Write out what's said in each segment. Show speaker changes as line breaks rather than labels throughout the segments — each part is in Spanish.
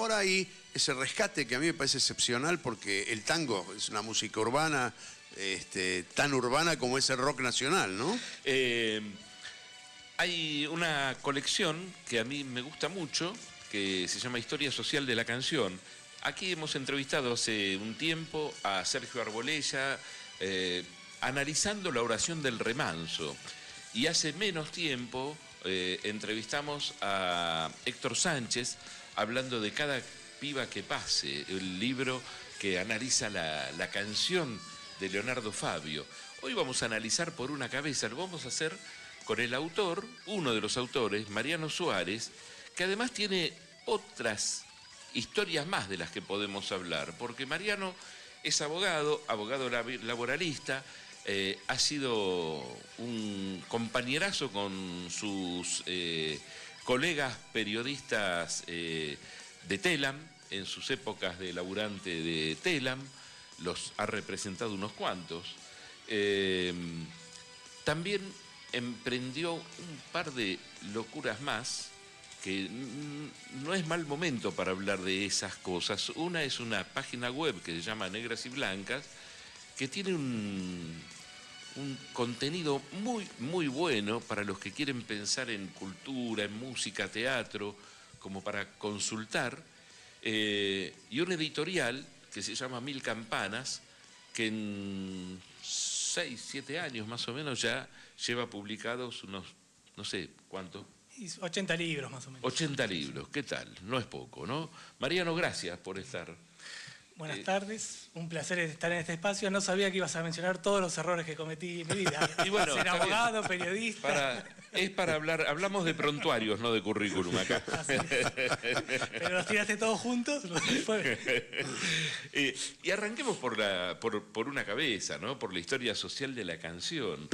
ahora hay ese rescate que a mí me parece excepcional porque el tango es una música urbana, tan urbana como es el rock nacional, ¿no?
Hay una colección que a mí me gusta mucho, que se llama Historia Social de la Canción. Aquí hemos entrevistado hace un tiempo a Sergio Arbolella, analizando la oración del remanso. Y hace menos tiempo entrevistamos a Héctor Sánchez, hablando de Cada piba que pase, el libro que analiza la canción de Leonardo Fabio. Hoy vamos a analizar Por una cabeza, lo vamos a hacer con el autor, uno de los autores, Mariano Suárez, que además tiene otras historias más de las que podemos hablar, porque Mariano es abogado laboralista, ha sido un compañerazo con sus colegas periodistas de Telam, en sus épocas de laburante de Telam, los ha representado unos cuantos. También emprendió un par de locuras más, que no es mal momento para hablar de esas cosas. Una es una página web que se llama Negras y Blancas, que tiene un contenido muy, muy bueno para los que quieren pensar en cultura, en música, teatro, como para consultar, y un editorial que se llama Mil Campanas, que en 6, 7 años más o menos ya lleva publicados unos, no sé cuánto.
80 libros más o menos.
80 libros, ¿qué tal? No es poco, ¿no? Mariano, gracias por estar.
Buenas tardes, un placer estar en este espacio. No sabía que ibas a mencionar todos los errores que cometí en mi vida.
Y bueno,
ser abogado, periodista.
Es para hablar, hablamos de prontuarios, no de currículum acá.
Pero los tiraste todos juntos.
Y arranquemos por una cabeza, ¿no? Por la historia social de la canción.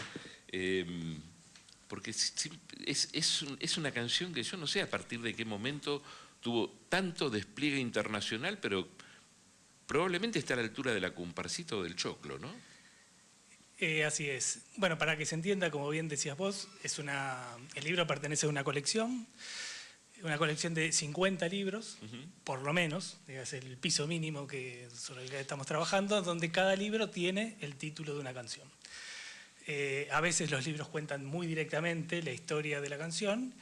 Porque es una canción que yo no sé a partir de qué momento tuvo tanto despliegue internacional, pero probablemente está a la altura de la Comparsita o del Choclo, ¿no?
Así es. Bueno, para que se entienda, como bien decías vos, el libro pertenece a una colección de 50 libros, por lo menos, es el piso mínimo sobre el que estamos trabajando, donde cada libro tiene el título de una canción. A veces los libros cuentan muy directamente la historia de la canción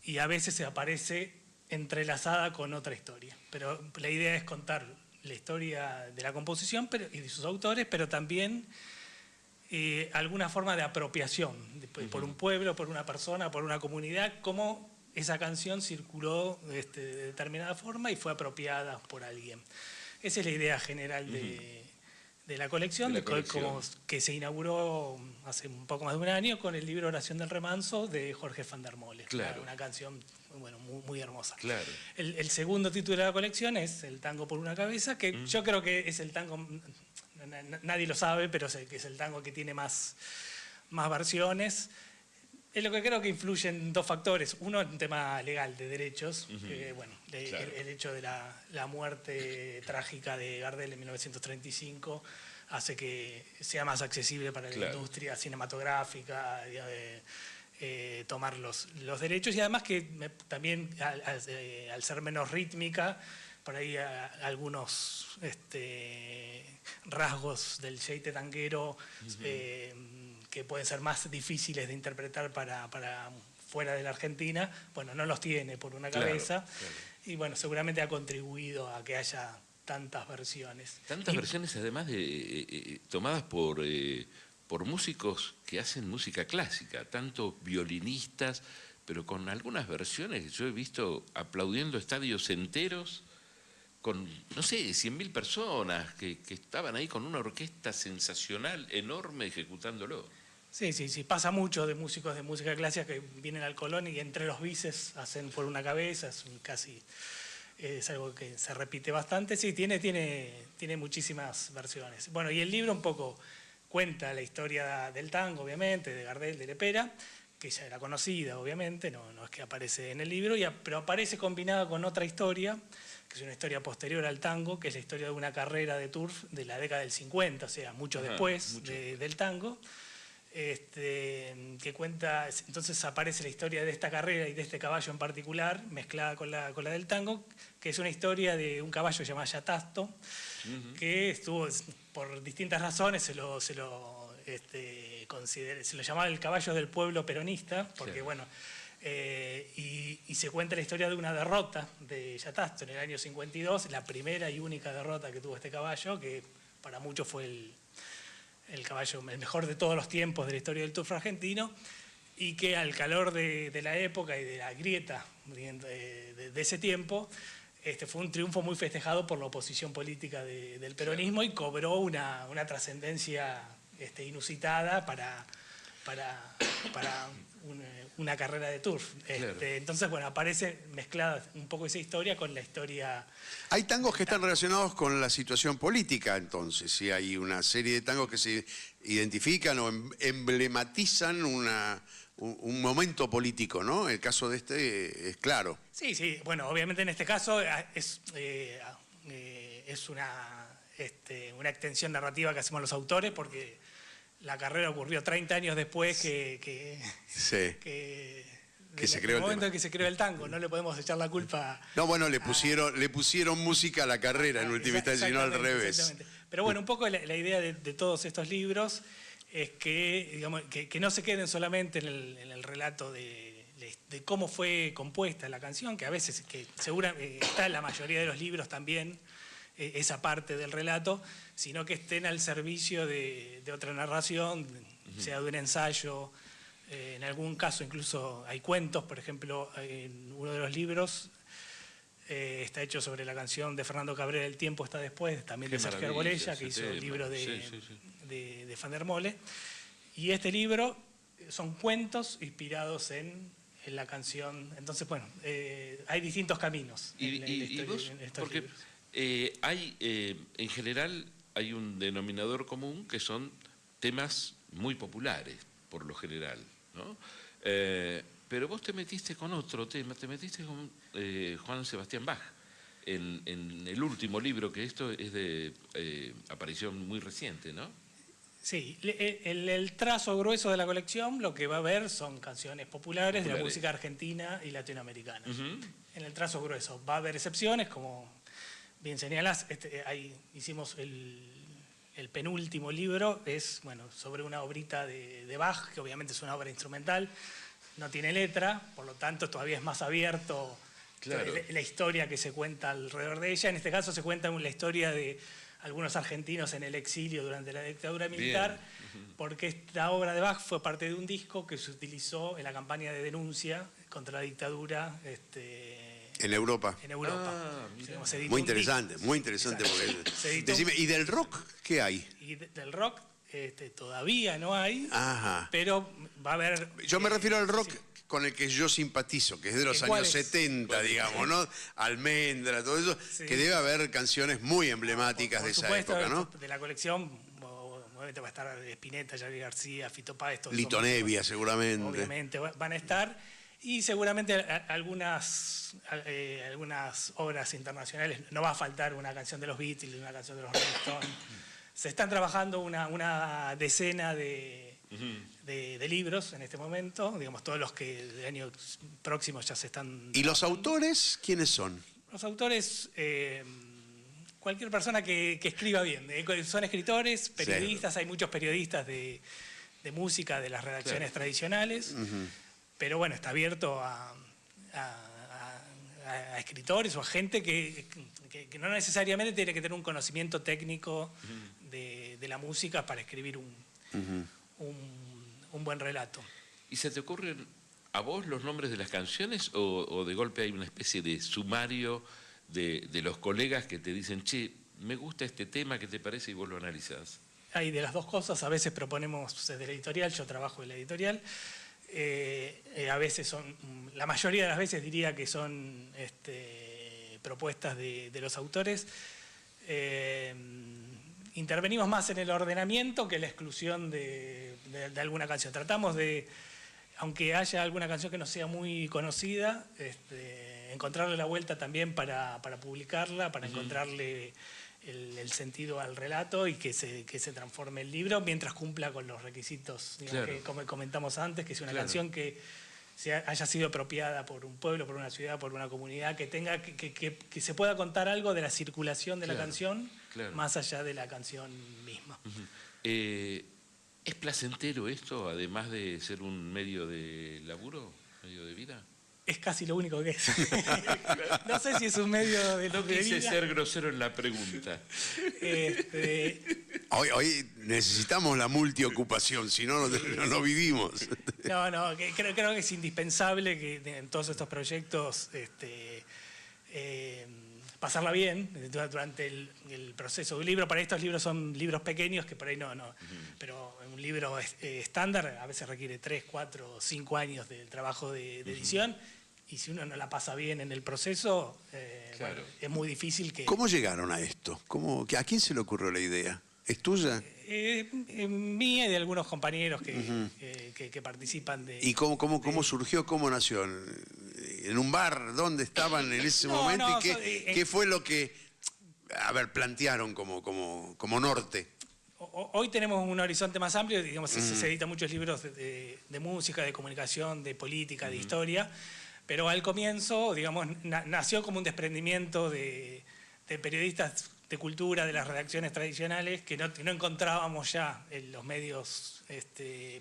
y a veces se aparece entrelazada con otra historia. Pero la idea es contar la historia de la composición y de sus autores, pero también alguna forma de apropiación por un pueblo, por una persona, por una comunidad, cómo esa canción circuló de determinada forma y fue apropiada por alguien. Esa es la idea general de la colección, que se inauguró hace un poco más de un año con el libro Oración del Remanso de Jorge van der Molen. Claro. Una canción muy hermosa.
Claro.
El segundo título de la colección es El tango por una cabeza, que yo creo que es el tango, nadie lo sabe, pero sé que es el tango que tiene más versiones. Es lo que creo que influyen dos factores. Uno, un tema legal, de derechos. Claro. El hecho de la muerte trágica de Gardel en 1935 hace que sea más accesible para la industria cinematográfica tomar los derechos. Y además que también, al ser menos rítmica, por ahí algunos rasgos del jeite tanguero que pueden ser más difíciles de interpretar para fuera de la Argentina, no los tiene por una cabeza. Claro. Y seguramente ha contribuido a que haya tantas versiones.
Tantas versiones además tomadas por músicos que hacen música clásica, tanto violinistas, pero con algunas versiones yo he visto aplaudiendo estadios enteros, con, no sé, 100.000 personas que estaban ahí con una orquesta sensacional, enorme, ejecutándolo.
Sí, pasa mucho de músicos de música clásica que vienen al Colón y entre los bises hacen Por una cabeza, es algo que se repite bastante. Sí, tiene muchísimas versiones. Y el libro un poco cuenta la historia del tango, obviamente, de Gardel, de Lepera, que ya era conocida, obviamente, no es que aparece en el libro, pero aparece combinada con otra historia, que es una historia posterior al tango, que es la historia de una carrera de turf de la década del 50, o sea, mucho después del tango, que cuenta, entonces aparece la historia de esta carrera y de este caballo en particular, mezclada con la del tango, que es una historia de un caballo llamado Yatasto, que estuvo, por distintas razones, se lo llamaba el caballo del pueblo peronista, porque
Claro.
bueno, y se cuenta la historia de una derrota de Yatasto en el año 52, la primera y única derrota que tuvo este caballo, que para muchos fue el caballo, el mejor de todos los tiempos de la historia del Turf argentino, y que al calor de la época y de la grieta de ese tiempo, fue un triunfo muy festejado por la oposición política del peronismo, y cobró una trascendencia inusitada para una carrera de turf.
Claro.
Entonces, bueno, aparece mezclada un poco esa historia con la historia.
Hay tangos que están relacionados con la situación política, entonces, sí, hay una serie de tangos que se identifican o emblematizan un momento político, ¿no? El caso de este es claro.
Sí, sí, bueno, obviamente en este caso es una extensión narrativa que hacemos los autores, porque la carrera ocurrió 30 años después que
Sí. Que se creó el
momento
tema.
en que se creó el tango. No le podemos echar la culpa.
No, bueno, le pusieron música a la carrera en última instancia, y no al
Exactamente,
revés.
exactamente. Pero bueno, un poco la idea de todos estos libros es que, digamos, que no se queden solamente en el relato de cómo fue compuesta la canción, que a veces está en la mayoría de los libros también, esa parte del relato, sino que estén al servicio de otra narración, sea de un ensayo. En algún caso incluso hay cuentos, por ejemplo, en uno de los libros está hecho sobre la canción de Fernando Cabrera, El tiempo está después, también
Qué
de Sergio
maravilla
Arbolella, que
ese
hizo el
tema.
libro
Sí.
de Van der Mole. Y este libro son cuentos inspirados en la canción. Entonces, bueno, hay distintos caminos
Y vos,
en estos
porque
libros.
en general hay un denominador común que son temas muy populares, por lo general, ¿no? Pero vos te metiste con otro tema, te metiste con Juan Sebastián Bach, en el último libro, que esto es de aparición muy reciente, ¿no?
Sí, el trazo grueso de la colección, lo que va a ver son canciones populares de la música argentina y latinoamericana. En el trazo grueso va a haber excepciones, como bien señalás, hicimos el penúltimo libro, es sobre una obrita de Bach, que obviamente es una obra instrumental, no tiene letra, por lo tanto todavía es más abierto.
Claro.
La historia que se cuenta alrededor de ella. En este caso se cuenta la historia de algunos argentinos en el exilio durante la dictadura militar, porque esta obra de Bach fue parte de un disco que se utilizó en la campaña de denuncia contra la dictadura
En Europa.
en Europa.
Ah, mirá.
Se editó
Muy
un disco.
interesante, muy interesante.
Exacto. Se editó
Decime, ¿y del rock qué hay?
y del rock todavía no hay,
Ajá.
pero va a haber...
Yo me refiero al rock
sí.
con el que yo simpatizo, que es de los
¿Cuál
años
es?
70, digamos, ¿no? Almendra, todo eso,
Sí.
que debe haber canciones muy emblemáticas
Por
de esa
supuesto,
época, ¿no?
de la colección, obviamente va a estar Spinetta, Charly García, Fito Páez, todos
Lito
son-
Nevia, seguramente.
obviamente van a estar, y seguramente algunas obras internacionales. No va a faltar una canción de los Beatles, una canción de los Rolling Stones. Se están trabajando una decena de libros en este momento, digamos, todos los que del año próximo ya se están...
¿Y los autores quiénes son?
Los autores, cualquier persona que escriba bien. Son escritores, periodistas, hay muchos periodistas de música de las redacciones tradicionales, pero bueno, está abierto a escritores o a gente que no necesariamente tiene que tener un conocimiento técnico de la música para escribir un buen relato.
¿Y se te ocurren a vos los nombres de las canciones o de golpe hay una especie de sumario de los colegas que te dicen, che, me gusta este tema, ¿qué te parece? Y vos lo analizás.
Hay de las dos cosas, a veces proponemos desde la editorial, yo trabajo en la editorial, a veces la mayoría de las veces diría que son propuestas de los autores. Intervenimos más en el ordenamiento que en la exclusión de alguna canción. Tratamos de, aunque haya alguna canción que no sea muy conocida, encontrarle la vuelta también para publicarla, para encontrarle el sentido al relato y que se transforme el libro mientras cumpla con los requisitos, digamos,
Claro.
que como comentamos antes, que sea una
Claro.
canción que haya sido apropiada por un pueblo, por una ciudad, por una comunidad, que tenga que se pueda contar algo de la circulación de la
Claro,
canción,
claro.
más allá de la canción misma.
¿Es placentero esto, además de ser un medio de laburo, medio de vida?
Es casi lo único que es. No sé si es un medio de
No
de
quise
vida.
ser grosero en la pregunta.
Este,
Hoy necesitamos la multiocupación, si no, no vivimos.
no, creo que es indispensable que en todos estos proyectos pasarla bien durante el proceso de un libro. Para estos libros son libros pequeños que por ahí no. Pero un libro estándar a veces requiere 3, 4, 5 años del trabajo de edición. Y si uno no la pasa bien en el proceso,
Claro.
bueno, es muy difícil que...
¿Cómo llegaron a esto? ¿A quién se le ocurrió la idea? ¿Es tuya?
Mía y de algunos compañeros que participan de...
¿Y cómo surgió? ¿Cómo nació? ¿En un bar? ¿Dónde estaban en ese
No,
momento?
no,
¿Y qué fue lo que, plantearon como norte?
Hoy tenemos un horizonte más amplio, digamos, se editan muchos libros de música, de comunicación, de política, de historia, pero al comienzo, digamos, nació como un desprendimiento de periodistas de cultura, de las redacciones tradicionales, que no encontrábamos ya en los medios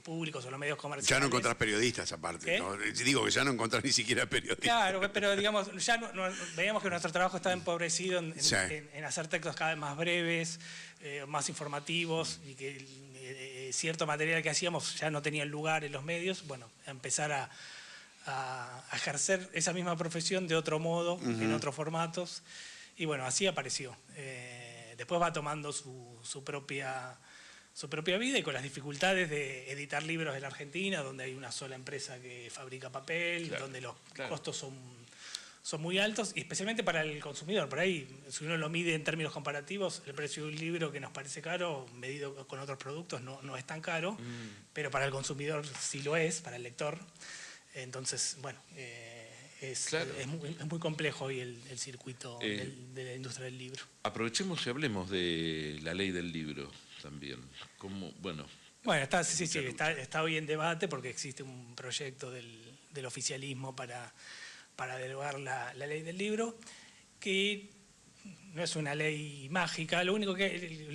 públicos o los medios comerciales.
Ya no encontrás periodistas aparte,
¿Qué?
¿no? Digo que ya no encontrás ni siquiera periodistas.
Claro, pero digamos, ya veíamos que nuestro trabajo estaba empobrecido
Sí.
en hacer textos cada vez más breves, más informativos, y que cierto material que hacíamos ya no tenía lugar en los medios. Bueno, empezar a ejercer esa misma profesión de otro modo, en otros formatos, y bueno, así apareció. Después va tomando su propia vida, y con las dificultades de editar libros en la Argentina, donde hay una sola empresa que fabrica papel,
Claro,
donde los
claro.
costos son muy altos, y especialmente para el consumidor. Por ahí, si uno lo mide en términos comparativos, el precio de un libro que nos parece caro, medido con otros productos, no es tan caro, pero para el consumidor sí lo es, para el lector. Entonces, bueno,
Claro.
es muy complejo hoy el circuito de la industria del libro.
Aprovechemos y hablemos de la ley del libro también. Bueno,
Bueno, está hoy en debate porque existe un proyecto del oficialismo para derogar la ley del libro, que no es una ley mágica. Lo único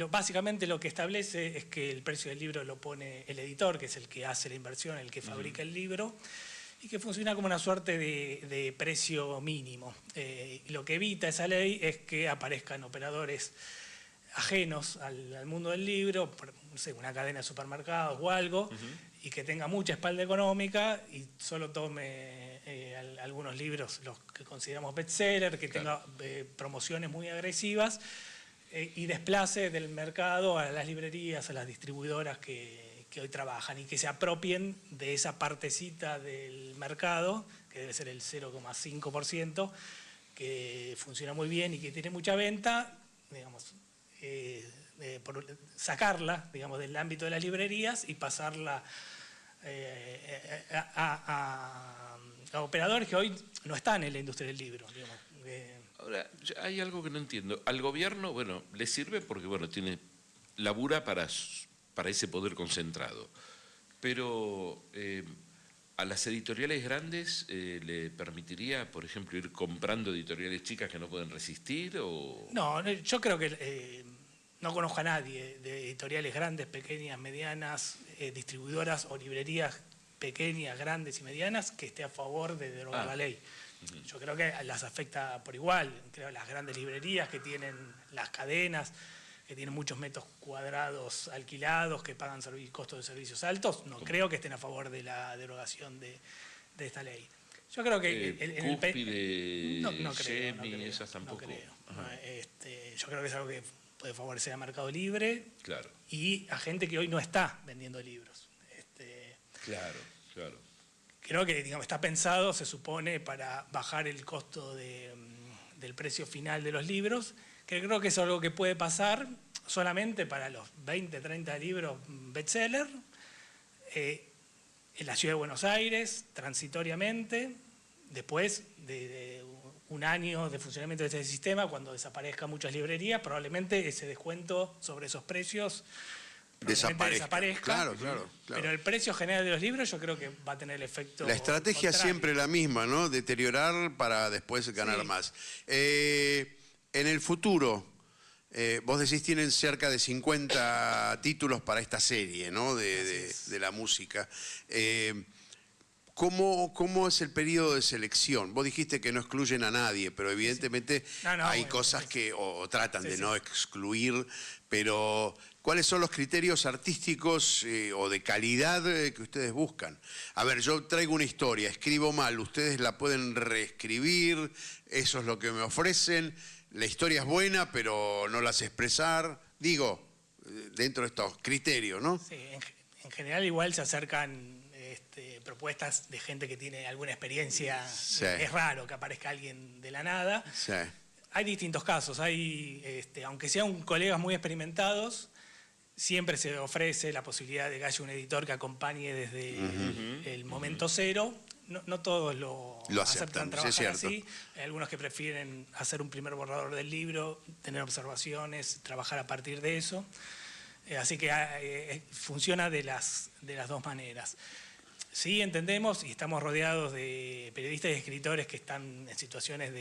básicamente lo que establece es que el precio del libro lo pone el editor, que es el que hace la inversión, el que fabrica el libro, y que funciona como una suerte de precio mínimo. Lo que evita esa ley es que aparezcan operadores ajenos al mundo del libro, no sé, una cadena de supermercados o algo, y que tenga mucha espalda económica y solo tome algunos libros, los que consideramos bestseller, que
Claro.
tenga promociones muy agresivas, y desplace del mercado a las librerías, a las distribuidoras que hoy trabajan, y que se apropien de esa partecita del mercado, que debe ser el 0,5%, que funciona muy bien y que tiene mucha venta, digamos, sacarla, digamos, del ámbito de las librerías y pasarla a operadores que hoy no están en la industria del libro, digamos.
ahora, hay algo que no entiendo. Al gobierno, bueno, le sirve porque, bueno, labura para ese poder concentrado. Pero a las editoriales grandes le permitiría, por ejemplo, ir comprando editoriales chicas que no pueden resistir, o...
No, yo creo que no conozco a nadie de editoriales grandes, pequeñas, medianas, distribuidoras o librerías pequeñas, grandes y medianas que esté a favor de derogar la ley. Yo creo que las afecta por igual. Creo que las grandes librerías que tienen las cadenas, que tienen muchos metros cuadrados alquilados, que pagan costos de servicios altos, no creo que estén a favor de la derogación de esta ley. Yo creo que...
Cúspide,
no creo,
Gemi, esas tampoco.
No creo. Yo creo que es algo que puede favorecer al mercado libre,
Claro,
y a gente que hoy no está vendiendo libros.
claro, claro.
Creo que, digamos, está pensado, se supone, para bajar el costo del precio final de los libros, que creo que es algo que puede pasar solamente para los 20, 30 libros bestseller, en la ciudad de Buenos Aires, transitoriamente, después un año de funcionamiento de este sistema, cuando desaparezcan muchas librerías, probablemente ese descuento sobre esos precios desaparezca.
Claro.
Pero el precio general de los libros yo creo que va a tener el efecto
La estrategia es
contrario.
siempre la misma, ¿no? Deteriorar para después ganar
Sí.
más. En el futuro, vos decís tienen cerca de 50 títulos para esta serie, ¿no? De la música. ¿Cómo es el periodo de selección? Vos dijiste que no excluyen a nadie, pero evidentemente hay cosas que o tratan de no excluir, pero ¿cuáles son los criterios artísticos o de calidad que ustedes buscan? A ver, yo traigo una historia, escribo mal, ustedes la pueden reescribir, eso es lo que me ofrecen, la historia es buena, pero no la sé expresar, digo, dentro de estos criterios, ¿no?
Sí, en general igual se acercan propuestas de gente que tiene alguna experiencia.
Sí.
Es raro que aparezca alguien de la nada.
Sí.
Hay distintos casos. Aunque sean colegas muy experimentados, siempre se ofrece la posibilidad de que haya un editor que acompañe desde el momento cero. No todos lo aceptan trabajar
sí, es cierto.
así. Hay algunos que prefieren hacer un primer borrador del libro, tener observaciones, trabajar a partir de eso. Así que funciona de las dos maneras. Sí, entendemos y estamos rodeados de periodistas y escritores que están en situaciones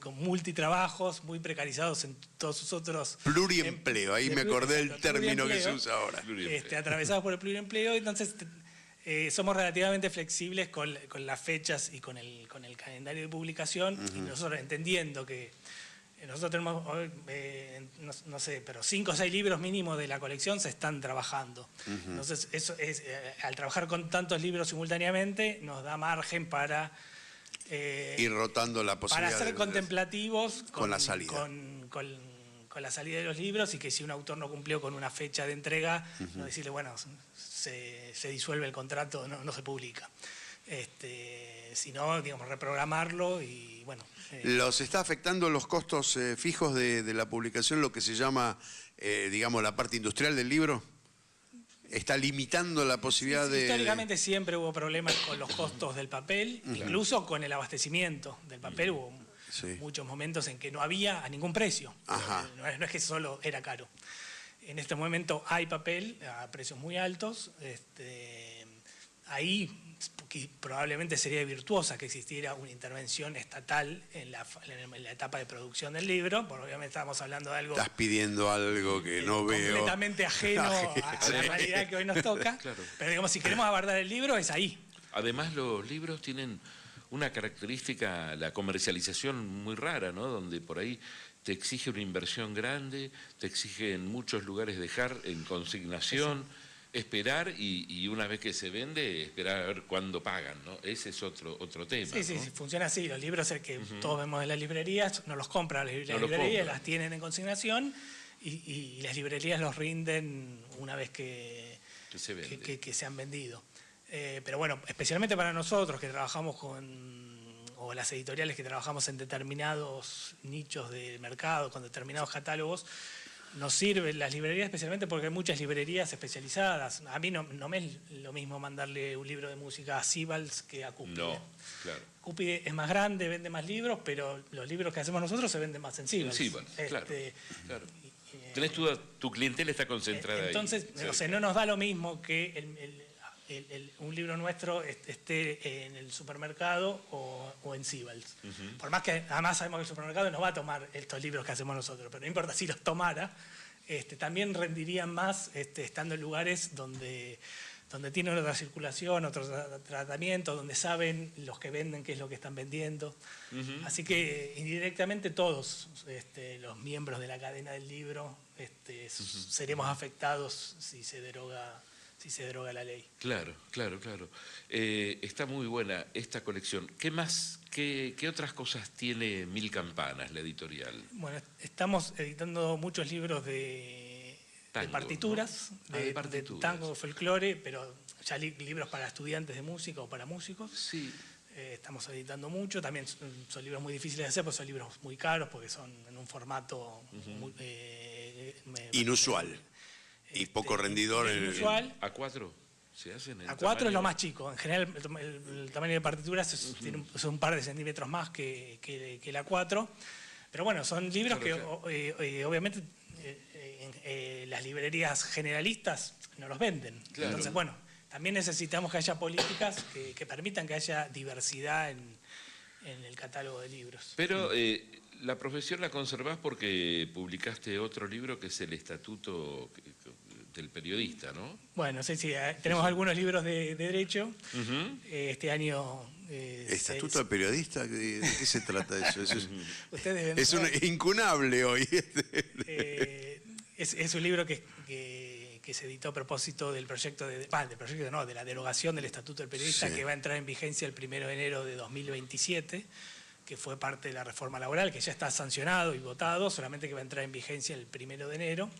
con multitrabajos, muy precarizados en todos sus otros...
Pluriempleo, ahí me acordé del término que se usa ahora.
Atravesados por el pluriempleo, entonces somos relativamente flexibles con las fechas y con el calendario de publicación, y nosotros entendiendo que nosotros tenemos hoy, no sé, pero 5 o 6 libros mínimos de la colección se están trabajando. Entonces, eso es, al trabajar con tantos libros simultáneamente, nos da margen para...
ir rotando la posibilidad
para ser contemplativos
con la salida.
Con la salida de los libros, y que si un autor no cumplió con una fecha de entrega, no decirle, bueno, se disuelve el contrato, no se publica. Sino, digamos, reprogramarlo y, bueno...
¿Los está afectando los costos fijos de la publicación, lo que se llama, digamos, la parte industrial del libro? ¿Está limitando la posibilidad de...?
Históricamente siempre hubo problemas con los costos del papel, incluso con el abastecimiento del papel. Hubo muchos momentos en que no había a ningún precio. No es que solo era caro. En este momento hay papel a precios muy altos. Ahí probablemente sería virtuosa que existiera una intervención estatal en la etapa de producción del libro, porque obviamente estamos hablando de algo...
Estás pidiendo algo que no veo.
Completamente ajeno a la realidad que hoy nos toca.
Claro.
Pero digamos, si queremos abordar el libro, es ahí.
Además, los libros tienen una característica, la comercialización muy rara, ¿no? Donde por ahí te exige una inversión grande, te exige en muchos lugares dejar en consignación, esperar y una vez que se vende, esperar a ver cuándo pagan, ¿no? Ese es otro tema.
Sí,
¿no?
funciona así. Los libros que todos vemos en las librerías, no los compran las librerías, las tienen en consignación y las librerías los rinden una vez que se han vendido. Pero bueno, especialmente para nosotros que trabajamos o las editoriales que trabajamos en determinados nichos de mercado, con determinados catálogos, nos sirven las librerías especialmente porque hay muchas librerías especializadas. A mí no me es lo mismo mandarle un libro de música a Sibals que a Cúpide.
No, claro.
Cúpide es más grande, vende más libros, pero los libros que hacemos nosotros se venden más en Sibals.
Claro. Tenés tu clientela está concentrada
entonces,
ahí.
Entonces, no nos da lo mismo que un libro nuestro esté en el supermercado o en Sibals. Por más que además sabemos que el supermercado no va a tomar estos libros que hacemos nosotros, pero no importa si los tomara, también rendirían más estando en lugares donde tienen otra circulación, otro tratamiento, donde saben los que venden qué es lo que están vendiendo. Así que indirectamente todos los miembros de la cadena del libro seremos afectados si se deroga la ley.
Claro. Está muy buena esta colección. ¿Qué más? ¿Qué otras cosas tiene Mil Campanas, la editorial?
Bueno, estamos editando muchos libros de partituras,
¿no?
de
partituras.
tango, folclore, pero ya libros para estudiantes de música o para músicos.
Sí.
Estamos editando mucho. También son libros muy difíciles de hacer, porque son libros muy caros, porque son en un formato
inusual. Y poco rendidor.
Inusual.
¿A4? Se hacen en
A4 es lo
tamaño-
más chico. En general, el tamaño de partituras es un par de centímetros más que el A4. Pero bueno, son libros
Claro,
que obviamente las librerías generalistas no los venden.
Claro.
Entonces, bueno, también necesitamos que haya políticas que permitan que haya diversidad en el catálogo de libros.
Pero la profesión la conservás porque publicaste otro libro que es el Estatuto del Periodista, ¿no?
Bueno, sí, tenemos algunos libros de derecho. Este año...
¿Estatuto de periodista? ¿De qué se trata eso?
ustedes ven-
Es un incunable hoy.
Es un libro que se editó a propósito del proyecto de la derogación del Estatuto del Periodista,
Sí.
que va a entrar en vigencia el 1 de enero de 2027, que fue parte de la reforma laboral, que ya está sancionado y votado, solamente que va a entrar en vigencia el 1 de enero.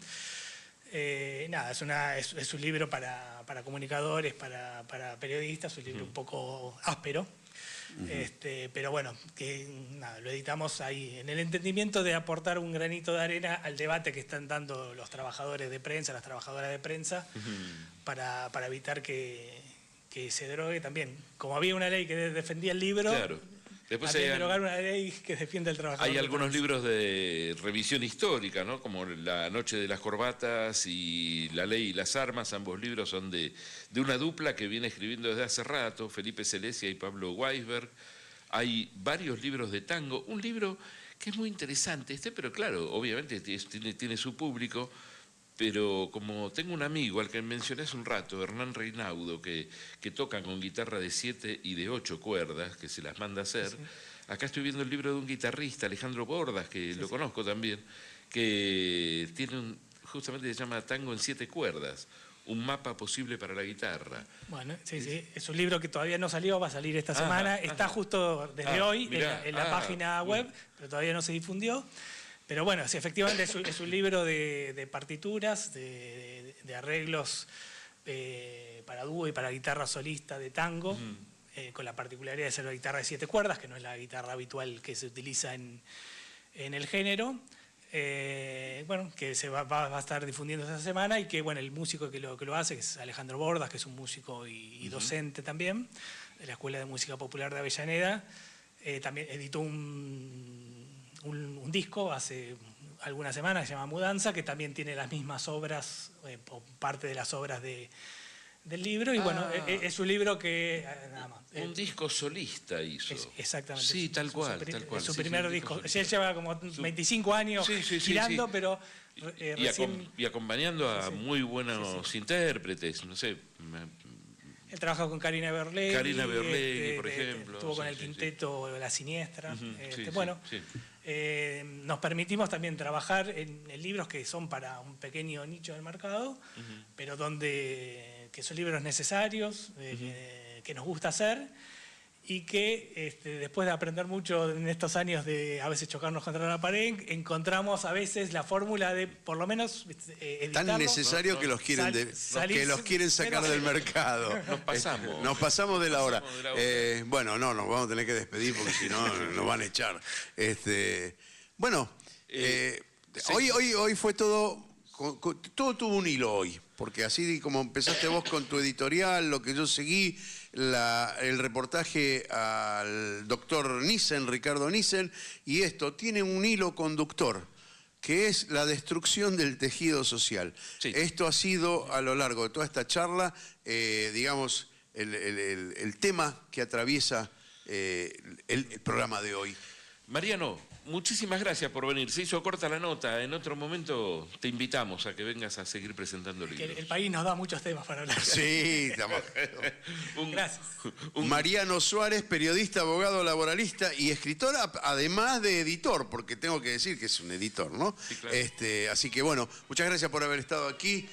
Es un libro para comunicadores, para periodistas, un libro un poco áspero. Pero bueno, lo editamos ahí en el entendimiento de aportar un granito de arena al debate que están dando los trabajadores de prensa, las trabajadoras de prensa, para evitar que se derogue también. Como había una ley que defendía el libro,
Claro. Después
también derogar una ley que defiende al trabajador.
hay
de
algunos
prensa.
libros de revisión histórica, ¿no? Como La Noche de las Corbatas y La Ley y las Armas. Ambos libros son de una dupla que viene escribiendo desde hace rato, Felipe Celesia y Pablo Weisberg. Hay varios libros de tango. Un libro que es muy interesante, pero claro, obviamente tiene su público, pero como tengo un amigo al que mencioné hace un rato, Hernán Reinaudo, que toca con guitarra de 7 y de 8 cuerdas, que se las manda a hacer.
Sí.
Acá estoy viendo el libro de un guitarrista, Alejandro Bordas, que lo conozco también, que tiene justamente se llama Tango en 7 cuerdas, un mapa posible para la guitarra.
Bueno, sí, es un libro que todavía no salió, va a salir esta semana. Está justo desde
Ah,
hoy
mirá,
en la página web, pero todavía no se difundió. Pero bueno, sí, efectivamente es un libro de partituras, de arreglos para dúo y para guitarra solista de tango, con la particularidad de ser una guitarra de 7 cuerdas, que no es la guitarra habitual que se utiliza en el género. Que se va a estar difundiendo esta semana y que el músico que lo hace, que es Alejandro Bordas, que es un músico y docente también de la Escuela de Música Popular de Avellaneda, también editó un disco hace algunas semanas que se llama Mudanza, que también tiene las mismas obras, o parte de las obras del libro, y es un libro que nada más.
Un disco solista hizo.
Exactamente.
Sí, tal cual.
Es su
Sí,
primer
un
disco.
solista.
Él lleva como 25 años girando, pero recién...
Y acompañando a muy buenos intérpretes, no sé.
Él trabajó con Karina Berlegui.
Karina Berlegui, por ejemplo.
Estuvo con
Sí,
el
sí,
quinteto La Siniestra.
Sí, sí.
Nos permitimos también trabajar en libros que son para un pequeño nicho del mercado, pero que son libros necesarios, que nos gusta hacer, y que después de aprender mucho en estos años de a veces chocarnos contra la pared, encontramos a veces la fórmula de por lo menos editarlo.
Tan necesario que los quieren, que los quieren sacar del mercado. Nos pasamos de la hora. Bueno, no, nos vamos a tener que despedir porque si no nos van a echar. Hoy fue todo tuvo un hilo hoy, porque así como empezaste vos con tu editorial, lo que yo seguí, el reportaje al doctor Nissen, Ricardo Nissen, y esto tiene un hilo conductor, que es la destrucción del tejido social.
Sí.
Esto ha sido a lo largo de toda esta charla, digamos, el tema que atraviesa el programa de hoy.
Mariano, muchísimas gracias por venir. Se hizo corta la nota. En otro momento te invitamos a que vengas a seguir presentando libros.
El país nos da muchos temas para hablar.
Sí, estamos.
Gracias.
Mariano Suárez, periodista, abogado, laboralista y escritor, además de editor, porque tengo que decir que es un editor, ¿no?
Sí, claro.
Así que bueno, muchas gracias por haber estado aquí.